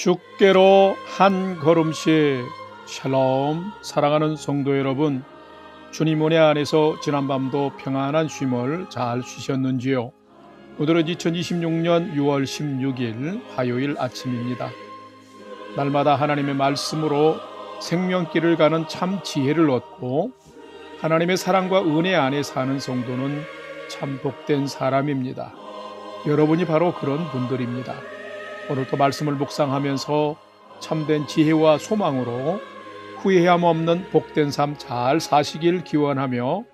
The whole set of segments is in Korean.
주께로 한 걸음씩. 샬롬. 사랑하는 성도 여러분, 주님 은혜 안에서 지난밤도 평안한 쉼을 잘 쉬셨는지요? 오늘은 2026년 6월 16일 화요일 아침입니다. 날마다 하나님의 말씀으로 생명길을 가는 참 지혜를 얻고 하나님의 사랑과 은혜 안에 사는 성도는 참 복된 사람입니다. 여러분이 바로 그런 분들입니다. 오늘도 말씀을 묵상하면서 참된 지혜와 소망으로 후회함 없는 복된 삶 잘 사시길 기원하며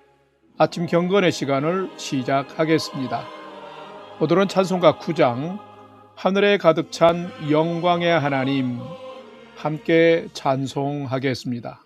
아침 경건의 시간을 시작하겠습니다. 오늘은 찬송가 9장 하늘에 가득 찬 영광의 하나님, 함께 찬송하겠습니다.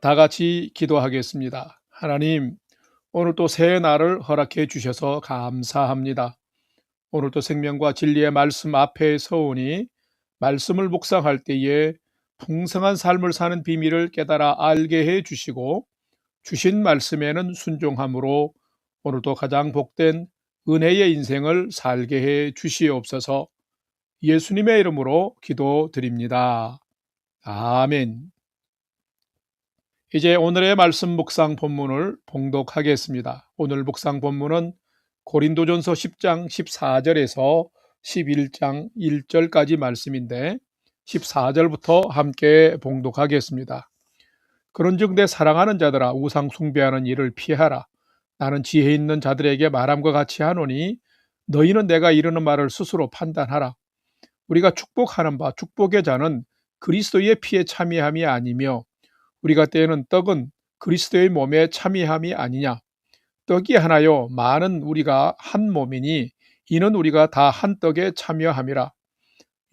다 같이 기도하겠습니다. 하나님, 오늘 또 새 날을 허락해 주셔서 감사합니다. 오늘 또 생명과 진리의 말씀 앞에 서오니 말씀을 묵상할 때에 풍성한 삶을 사는 비밀을 깨달아 알게 해 주시고 주신 말씀에는 순종함으로 오늘도 가장 복된 은혜의 인생을 살게 해 주시옵소서. 예수님의 이름으로 기도드립니다. 아멘. 이제 오늘의 말씀 묵상 본문을 봉독하겠습니다. 오늘 묵상 본문은 고린도전서 10장 14절에서 11장 1절까지 말씀인데 14절부터 함께 봉독하겠습니다. 그런즉 내 사랑하는 자들아 우상 숭배하는 일을 피하라. 나는 지혜 있는 자들에게 말함과 같이 하노니 너희는 내가 이르는 말을 스스로 판단하라. 우리가 축복하는 바 축복의 자는 그리스도의 피에 참여함이 아니며 우리가 떼는 떡은 그리스도의 몸에 참여함이 아니냐. 떡이 하나요 많은 우리가 한 몸이니 이는 우리가 다 한 떡에 참여함이라.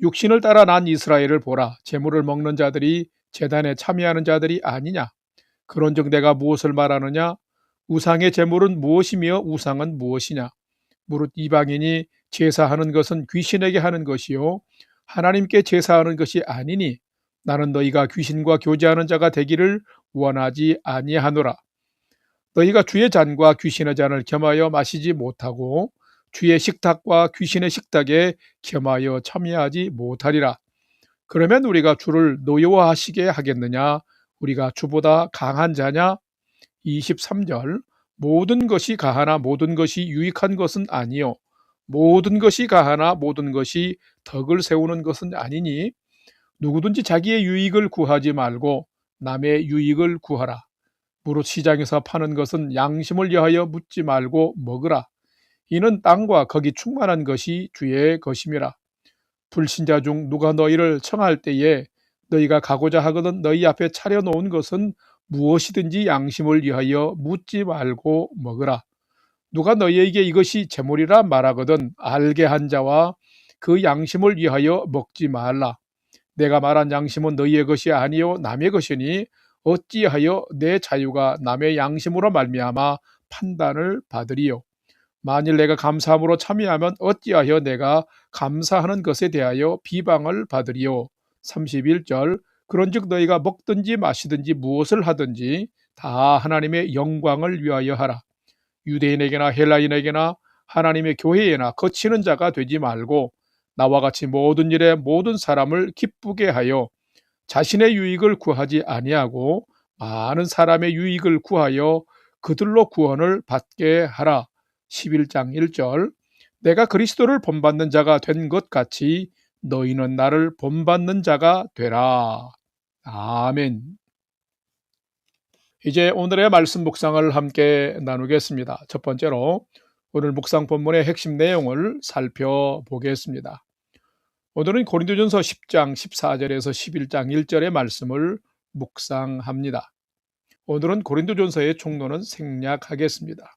육신을 따라 난 이스라엘을 보라. 제물을 먹는 자들이 제단에 참여하는 자들이 아니냐. 그런즉 내가 무엇을 말하느냐. 우상의 제물은 무엇이며 우상은 무엇이냐. 무릇 이방인이 제사하는 것은 귀신에게 하는 것이요 하나님께 제사하는 것이 아니니 나는 너희가 귀신과 교제하는 자가 되기를 원하지 아니하노라. 너희가 주의 잔과 귀신의 잔을 겸하여 마시지 못하고 주의 식탁과 귀신의 식탁에 겸하여 참여하지 못하리라. 그러면 우리가 주를 노여워하시게 하겠느냐. 우리가 주보다 강한 자냐. 23절 모든 것이 가하나 모든 것이 유익한 것은 아니요 모든 것이 가하나 모든 것이 덕을 세우는 것은 아니니 누구든지 자기의 유익을 구하지 말고 남의 유익을 구하라. 무릇 시장에서 파는 것은 양심을 위하여 묻지 말고 먹으라. 이는 땅과 거기 충만한 것이 주의 것임이라. 불신자 중 누가 너희를 청할 때에 너희가 가고자 하거든 너희 앞에 차려놓은 것은 무엇이든지 양심을 위하여 묻지 말고 먹으라. 누가 너희에게 이것이 제물이라 말하거든 알게 한 자와 그 양심을 위하여 먹지 말라. 내가 말한 양심은 너희의 것이 아니요 남의 것이니 어찌하여 내 자유가 남의 양심으로 말미암아 판단을 받으리요. 만일 내가 감사함으로 참여하면 어찌하여 내가 감사하는 것에 대하여 비방을 받으리요. 31절 그런즉 너희가 먹든지 마시든지 무엇을 하든지 다 하나님의 영광을 위하여 하라. 유대인에게나 헬라인에게나 하나님의 교회에나 거치는 자가 되지 말고 나와 같이 모든 일에 모든 사람을 기쁘게 하여 자신의 유익을 구하지 아니하고 많은 사람의 유익을 구하여 그들로 구원을 받게 하라. 11장 1절 내가 그리스도를 본받는 자가 된 것 같이 너희는 나를 본받는 자가 되라. 아멘. 이제 오늘의 말씀 묵상을 함께 나누겠습니다. 첫 번째로 오늘 묵상 본문의 핵심 내용을 살펴보겠습니다. 오늘은 고린도전서 10장 14절에서 11장 1절의 말씀을 묵상합니다. 오늘은 고린도전서의 총론은 생략하겠습니다.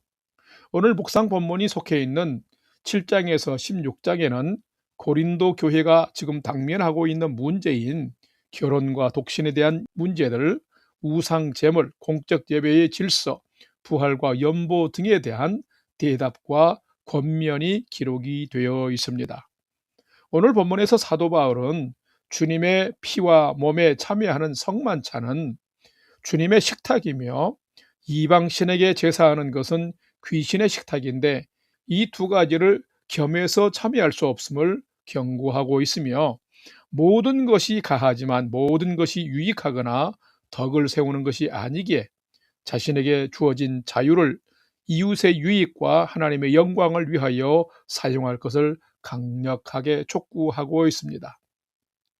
오늘 묵상 본문이 속해 있는 7장에서 16장에는 고린도 교회가 지금 당면하고 있는 문제인 결혼과 독신에 대한 문제들, 우상 제물, 공적 예배의 질서, 부활과 연보 등에 대한 대답과 권면이 기록이 되어 있습니다. 오늘 본문에서 사도 바울은 주님의 피와 몸에 참여하는 성만찬은 주님의 식탁이며 이방 신에게 제사하는 것은 귀신의 식탁인데 이 두 가지를 겸해서 참여할 수 없음을 경고하고 있으며 모든 것이 가하지만 모든 것이 유익하거나 덕을 세우는 것이 아니기에 자신에게 주어진 자유를 이웃의 유익과 하나님의 영광을 위하여 사용할 것을 강력하게 촉구하고 있습니다.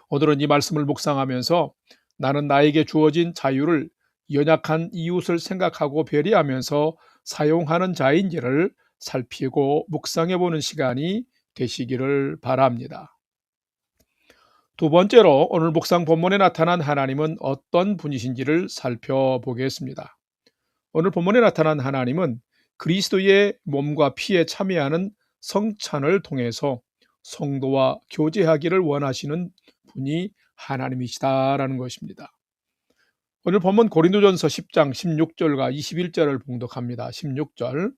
오늘은 이 말씀을 묵상하면서 나는 나에게 주어진 자유를 연약한 이웃을 생각하고 배려하면서 사용하는 자인지를 살피고 묵상해보는 시간이 되시기를 바랍니다. 두 번째로 오늘 묵상 본문에 나타난 하나님은 어떤 분이신지를 살펴보겠습니다. 오늘 본문에 나타난 하나님은 그리스도의 몸과 피에 참여하는 성찬을 통해서 성도와 교제하기를 원하시는 분이 하나님이시다라는 것입니다. 오늘 본문 고린도전서 10장 16절과 21절을 봉독합니다. 16절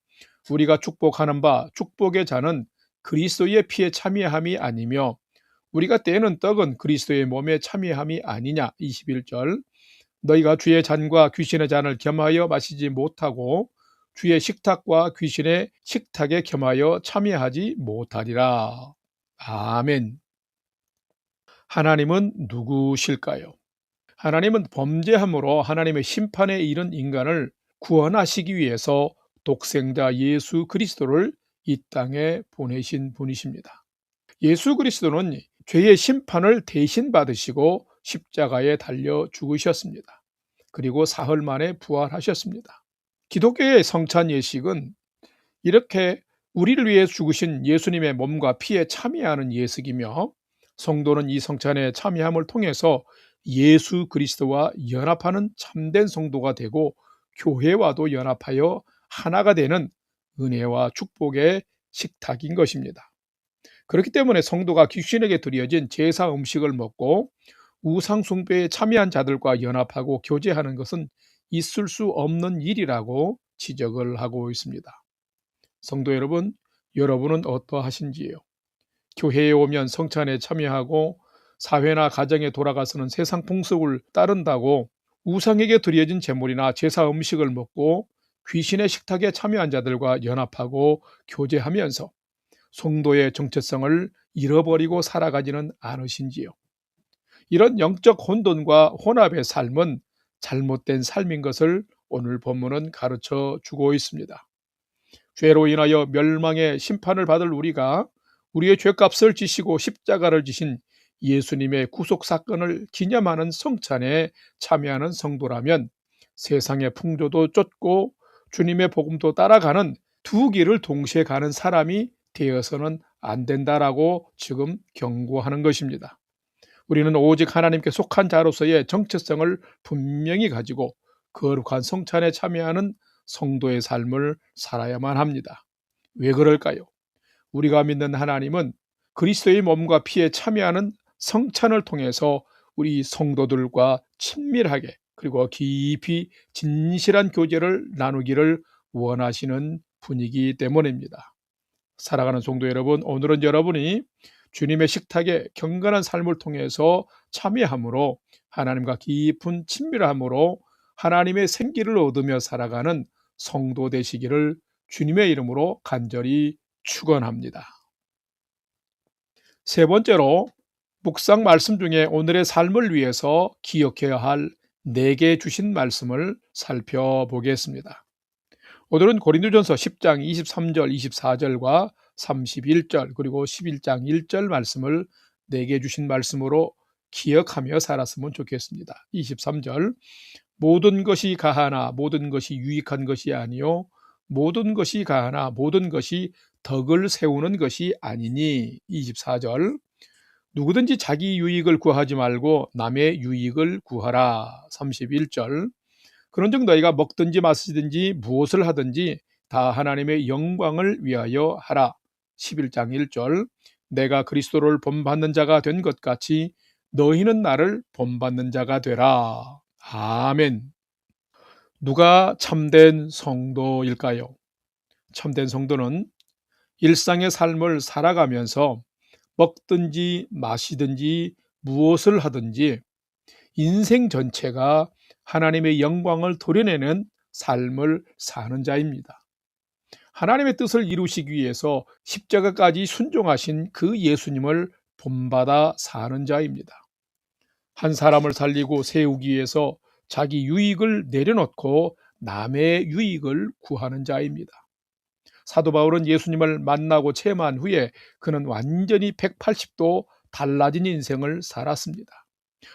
우리가 축복하는 바 축복의 자는 그리스도의 피에 참여함이 아니며 우리가 떼는 떡은 그리스도의 몸에 참여함이 아니냐. 21절 너희가 주의 잔과 귀신의 잔을 겸하여 마시지 못하고 주의 식탁과 귀신의 식탁에 겸하여 참여하지 못하리라. 아멘. 하나님은 누구실까요? 하나님은 범죄함으로 하나님의 심판에 이른 인간을 구원하시기 위해서 독생자 예수 그리스도를 이 땅에 보내신 분이십니다. 예수 그리스도는 죄의 심판을 대신 받으시고 십자가에 달려 죽으셨습니다. 그리고 사흘 만에 부활하셨습니다. 기독교의 성찬 예식은 이렇게 우리를 위해 죽으신 예수님의 몸과 피에 참여하는 예식이며 성도는 이 성찬에 참여함을 통해서 예수 그리스도와 연합하는 참된 성도가 되고 교회와도 연합하여 하나가 되는 은혜와 축복의 식탁인 것입니다. 그렇기 때문에 성도가 귀신에게 드려진 제사 음식을 먹고 우상 숭배에 참여한 자들과 연합하고 교제하는 것은 있을 수 없는 일이라고 지적을 하고 있습니다. 성도 여러분, 여러분은 어떠하신지요? 교회에 오면 성찬에 참여하고 사회나 가정에 돌아가서는 세상 풍습을 따른다고 우상에게 드려진 제물이나 제사 음식을 먹고 귀신의 식탁에 참여한 자들과 연합하고 교제하면서 성도의 정체성을 잃어버리고 살아가지는 않으신지요? 이런 영적 혼돈과 혼합의 삶은 잘못된 삶인 것을 오늘 본문은 가르쳐 주고 있습니다. 죄로 인하여 멸망의 심판을 받을 우리가 우리의 죄값을 지시고 십자가를 지신 예수님의 구속 사건을 기념하는 성찬에 참여하는 성도라면 세상의 풍조도 쫓고 주님의 복음도 따라가는 두 길을 동시에 가는 사람이 되어서는 안 된다라고 지금 경고하는 것입니다. 우리는 오직 하나님께 속한 자로서의 정체성을 분명히 가지고 거룩한 성찬에 참여하는 성도의 삶을 살아야만 합니다. 왜 그럴까요? 우리가 믿는 하나님은 그리스도의 몸과 피에 참여하는 성찬을 통해서 우리 성도들과 친밀하게 그리고 깊이 진실한 교제를 나누기를 원하시는 분이기 때문입니다. 사랑하는 성도 여러분, 오늘은 여러분이 주님의 식탁에 경건한 삶을 통해서 참여함으로 하나님과 깊은 친밀함으로 하나님의 생기를 얻으며 살아가는 성도 되시기를 주님의 이름으로 간절히 축원합니다. 세 번째로 묵상 말씀 중에 오늘의 삶을 위해서 기억해야 할 4개 주신 말씀을 살펴보겠습니다. 오늘은 고린도전서 10장 23절, 24절과 31절 그리고 11장 1절 말씀을 4개 주신 말씀으로 기억하며 살았으면 좋겠습니다. 23절 모든 것이 가하나 모든 것이 유익한 것이 아니요 모든 것이 가하나 모든 것이 덕을 세우는 것이 아니니. 24절 누구든지 자기 유익을 구하지 말고 남의 유익을 구하라. 31절 그런즉 너희가 먹든지 마시든지 무엇을 하든지 다 하나님의 영광을 위하여 하라. 11장 1절 내가 그리스도를 본받는 자가 된 것 같이 너희는 나를 본받는 자가 되라. 아멘. 누가 참된 성도일까요? 참된 성도는 일상의 삶을 살아가면서 먹든지 마시든지 무엇을 하든지 인생 전체가 하나님의 영광을 도려내는 삶을 사는 자입니다. 하나님의 뜻을 이루시기 위해서 십자가까지 순종하신 그 예수님을 본받아 사는 자입니다. 한 사람을 살리고 세우기 위해서 자기 유익을 내려놓고 남의 유익을 구하는 자입니다. 사도 바울은 예수님을 만나고 체험한 후에 그는 완전히 180도 달라진 인생을 살았습니다.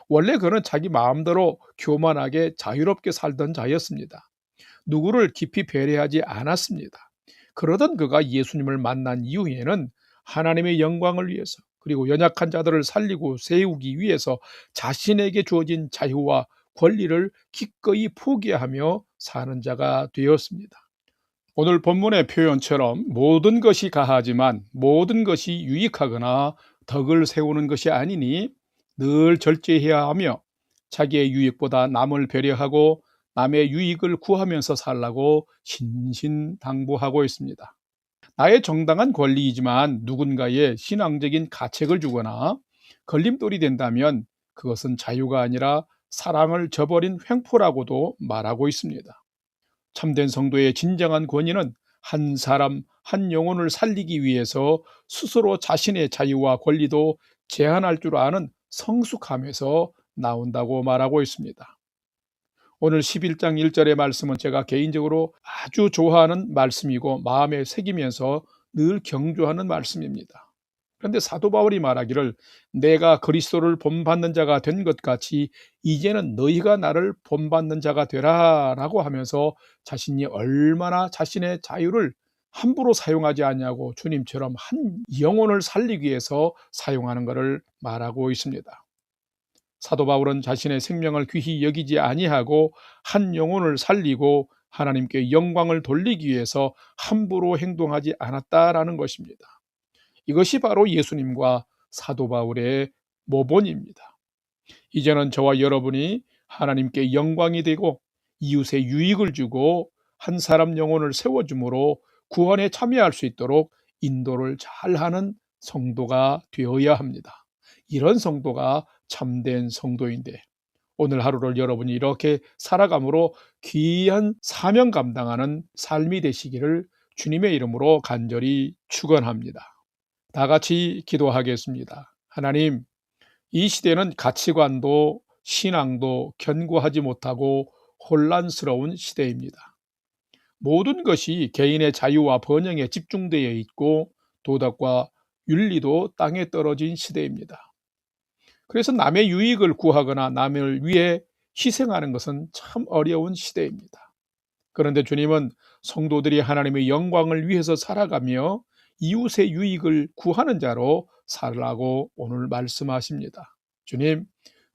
원래 그는 자기 마음대로 교만하게 자유롭게 살던 자였습니다. 누구를 깊이 배려하지 않았습니다. 그러던 그가 예수님을 만난 이후에는 하나님의 영광을 위해서 그리고 연약한 자들을 살리고 세우기 위해서 자신에게 주어진 자유와 권리를 기꺼이 포기하며 사는 자가 되었습니다. 오늘 본문의 표현처럼 모든 것이 가하지만 모든 것이 유익하거나 덕을 세우는 것이 아니니 늘 절제해야 하며 자기의 유익보다 남을 배려하고 남의 유익을 구하면서 살라고 신신당부하고 있습니다. 나의 정당한 권리이지만 누군가의 신앙적인 가책을 주거나 걸림돌이 된다면 그것은 자유가 아니라 사랑을 저버린 횡포라고도 말하고 있습니다. 참된 성도의 진정한 권위는 한 사람, 한 영혼을 살리기 위해서 스스로 자신의 자유와 권리도 제한할 줄 아는 성숙함에서 나온다고 말하고 있습니다. 오늘 11장 1절의 말씀은 제가 개인적으로 아주 좋아하는 말씀이고 마음에 새기면서 늘 경주하는 말씀입니다. 그런데 사도 바울이 말하기를 내가 그리스도를 본받는 자가 된 것 같이 이제는 너희가 나를 본받는 자가 되라 라고 하면서 자신이 얼마나 자신의 자유를 함부로 사용하지 않냐고 주님처럼 한 영혼을 살리기 위해서 사용하는 것을 말하고 있습니다. 사도 바울은 자신의 생명을 귀히 여기지 아니하고 한 영혼을 살리고 하나님께 영광을 돌리기 위해서 함부로 행동하지 않았다라는 것입니다. 이것이 바로 예수님과 사도 바울의 모본입니다. 이제는 저와 여러분이 하나님께 영광이 되고 이웃의 유익을 주고 한 사람 영혼을 세워줌으로 구원에 참여할 수 있도록 인도를 잘하는 성도가 되어야 합니다. 이런 성도가 참된 성도인데 오늘 하루를 여러분이 이렇게 살아감으로 귀한 사명 감당하는 삶이 되시기를 주님의 이름으로 간절히 축원합니다. 다 같이 기도하겠습니다. 하나님, 이 시대는 가치관도 신앙도 견고하지 못하고 혼란스러운 시대입니다. 모든 것이 개인의 자유와 번영에 집중되어 있고 도덕과 윤리도 땅에 떨어진 시대입니다. 그래서 남의 유익을 구하거나 남을 위해 희생하는 것은 참 어려운 시대입니다. 그런데 주님은 성도들이 하나님의 영광을 위해서 살아가며 이웃의 유익을 구하는 자로 살라고 오늘 말씀하십니다. 주님,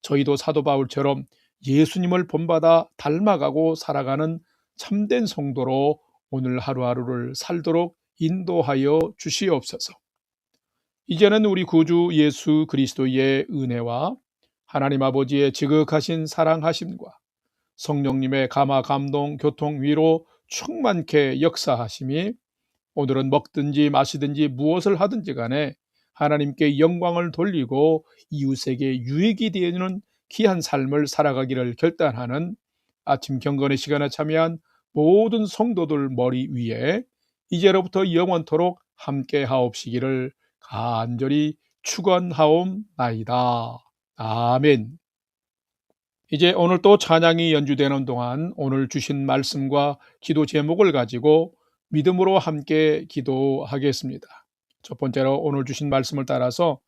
저희도 사도 바울처럼 예수님을 본받아 닮아가고 살아가는 참된 성도로 오늘 하루하루를 살도록 인도하여 주시옵소서. 이제는 우리 구주 예수 그리스도의 은혜와 하나님 아버지의 지극하신 사랑하심과 성령님의 감화 감동 교통 위로 충만케 역사하심이 오늘은 먹든지 마시든지 무엇을 하든지 간에 하나님께 영광을 돌리고 이웃에게 유익이 되는 귀한 삶을 살아가기를 결단하는 아침 경건의 시간에 참여한 모든 성도들 머리 위에 이제로부터 영원토록 함께 하옵시기를 간절히 축원하옵나이다. 아멘. 이제 오늘 또 찬양이 연주되는 동안 오늘 주신 말씀과 기도 제목을 가지고 믿음으로 함께 기도하겠습니다. 첫 번째로 오늘 주신 말씀을 따라서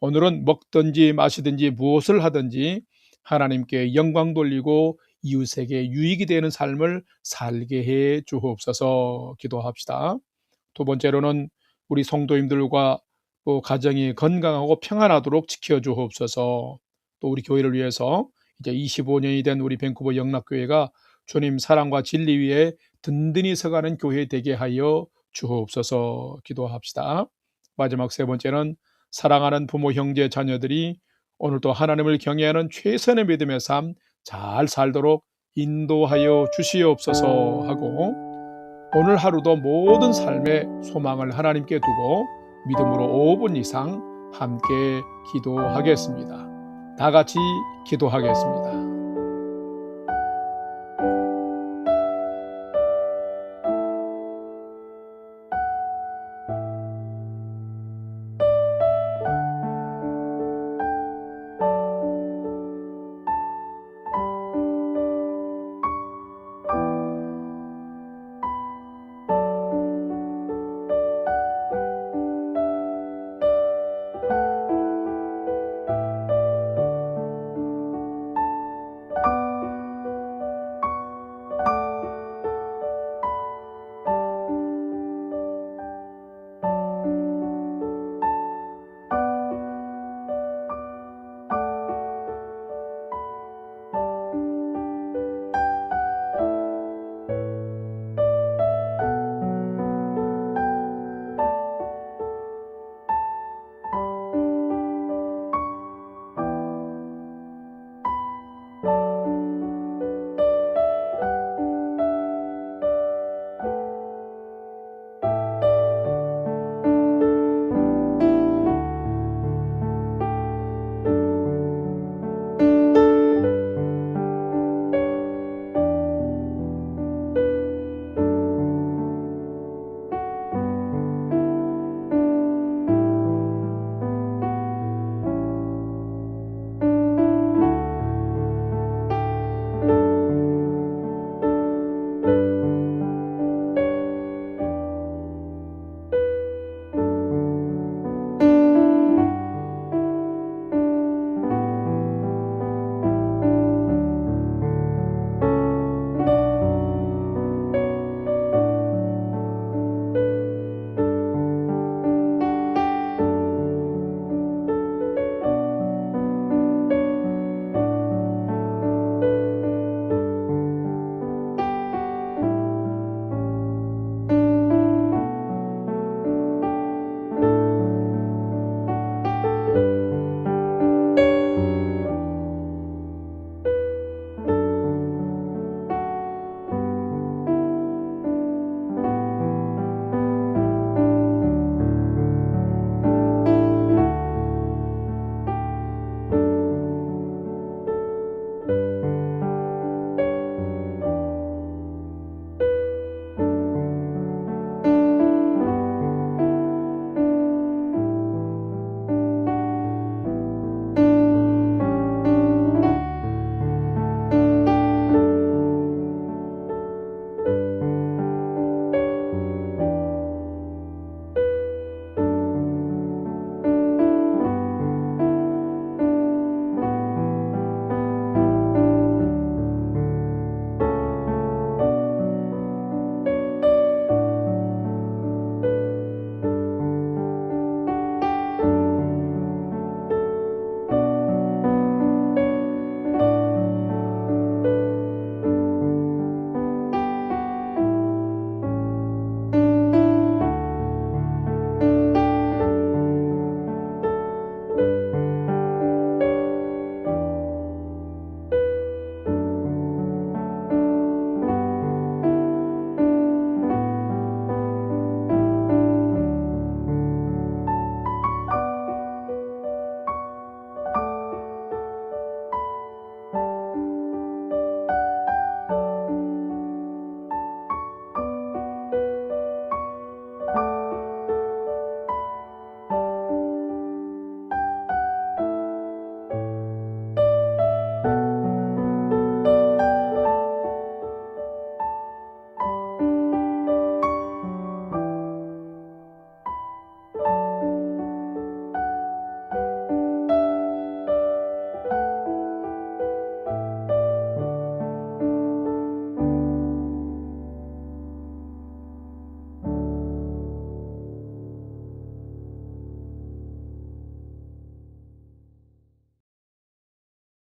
오늘은 먹든지 마시든지 무엇을 하든지 하나님께 영광 돌리고 이웃에게 유익이 되는 삶을 살게 해 주옵소서 기도합시다. 두 번째로는 우리 성도님들과 또 가정이 건강하고 평안하도록 지켜 주옵소서. 또 우리 교회를 위해서 이제 25년이 된 우리 밴쿠버 영락교회가 주님 사랑과 진리 위에 든든히 서가는 교회 되게 하여 주옵소서 기도합시다. 마지막 세 번째는 사랑하는 부모, 형제, 자녀들이 오늘도 하나님을 경외하는 최선의 믿음의 삶 잘 살도록 인도하여 주시옵소서 하고 오늘 하루도 모든 삶의 소망을 하나님께 두고 믿음으로 5분 이상 함께 기도하겠습니다. 다 같이 기도하겠습니다.